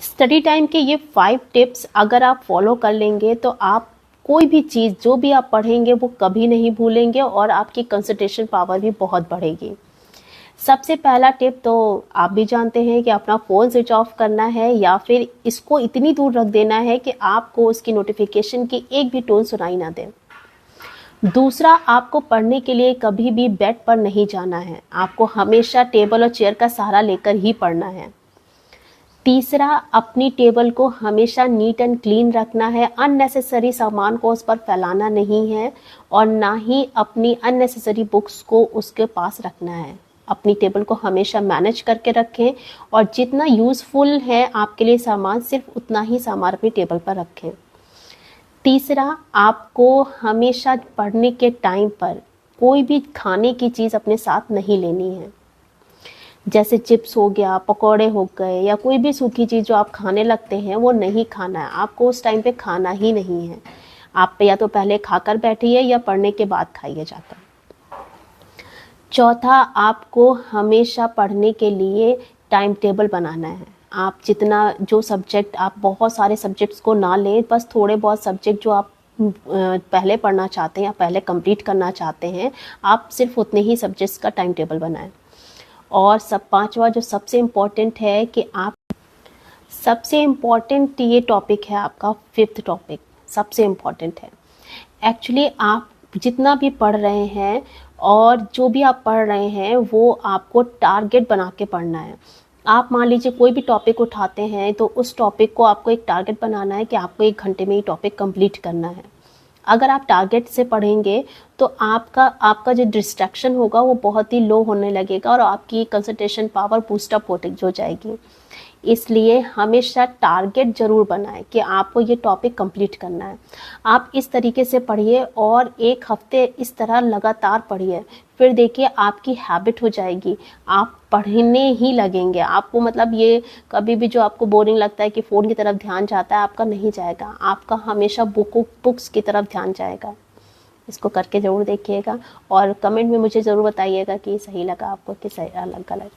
Study time के ये 5 tips अगर आप फॉलो कर लेंगे तो आप कोई भी चीज़ जो भी आप पढ़ेंगे वो कभी नहीं भूलेंगे और आपकी कंसंट्रेशन पावर भी बहुत बढ़ेगी। सबसे पहला टिप तो आप भी जानते हैं कि अपना फ़ोन स्विच ऑफ करना है या फिर इसको इतनी दूर रख देना है कि आपको उसकी नोटिफिकेशन की एक भी टोन सुनाई ना दे। दूसरा, आपको पढ़ने के लिए कभी भी बेड पर नहीं जाना है, आपको हमेशा टेबल और चेयर का सहारा लेकर ही पढ़ना है। तीसरा, अपनी टेबल को हमेशा नीट एंड क्लीन रखना है, अननेसेसरी सामान को उस पर फैलाना नहीं है और ना ही अपनी अननेसेसरी बुक्स को उसके पास रखना है। अपनी टेबल को हमेशा मैनेज करके रखें और जितना यूज़फुल है आपके लिए सामान, सिर्फ उतना ही सामान अपनी टेबल पर रखें। तीसरा, आपको हमेशा पढ़ने के टाइम पर कोई भी खाने की चीज़ अपने साथ नहीं लेनी है, जैसे चिप्स हो गया, पकौड़े हो गए या कोई भी सूखी चीज़ जो आप खाने लगते हैं वो नहीं खाना है, आपको उस टाइम पे खाना ही नहीं है। आप या तो पहले खाकर बैठिए या पढ़ने के बाद खाइए जाकर। चौथा, आपको हमेशा पढ़ने के लिए टाइम टेबल बनाना है। आप जितना जो सब्जेक्ट, आप बहुत सारे सब्जेक्ट्स को ना लें, बस थोड़े बहुत सब्जेक्ट जो आप पहले पढ़ना चाहते हैं या पहले कंप्लीट करना चाहते हैं, आप सिर्फ उतने ही सब्जेक्ट्स का टाइम टेबल बनाएं। और पांचवा जो सबसे इम्पॉर्टेंट है कि आप सबसे इम्पॉर्टेंट ये टॉपिक है आपका 5th टॉपिक, सबसे इम्पॉर्टेंट है। एक्चुअली आप जितना भी पढ़ रहे हैं और जो भी आप पढ़ रहे हैं वो आपको टारगेट बना के पढ़ना है। आप मान लीजिए कोई भी टॉपिक उठाते हैं तो उस टॉपिक को आपको एक टारगेट बनाना है कि आपको 1 घंटे में ये टॉपिक कंप्लीट करना है। अगर आप टारगेट से पढ़ेंगे तो आपका जो डिस्ट्रैक्शन होगा वो बहुत ही लो होने लगेगा और आपकी कंसंट्रेशन पावर बूस्टअप हो जाएगी। इसलिए हमेशा टारगेट ज़रूर बनाएं कि आपको ये टॉपिक कंप्लीट करना है। आप इस तरीके से पढ़िए और 1 हफ्ते इस तरह लगातार पढ़िए, फिर देखिए आपकी हैबिट हो जाएगी, आप पढ़ने ही लगेंगे। आपको मतलब ये कभी भी जो आपको बोरिंग लगता है कि फ़ोन की तरफ ध्यान जाता है, आपका नहीं जाएगा, आपका हमेशा बुक्स की तरफ ध्यान जाएगा। इसको करके ज़रूर देखिएगा और कमेंट में मुझे ज़रूर बताइएगा कि सही लगा आपको कि सही गलत।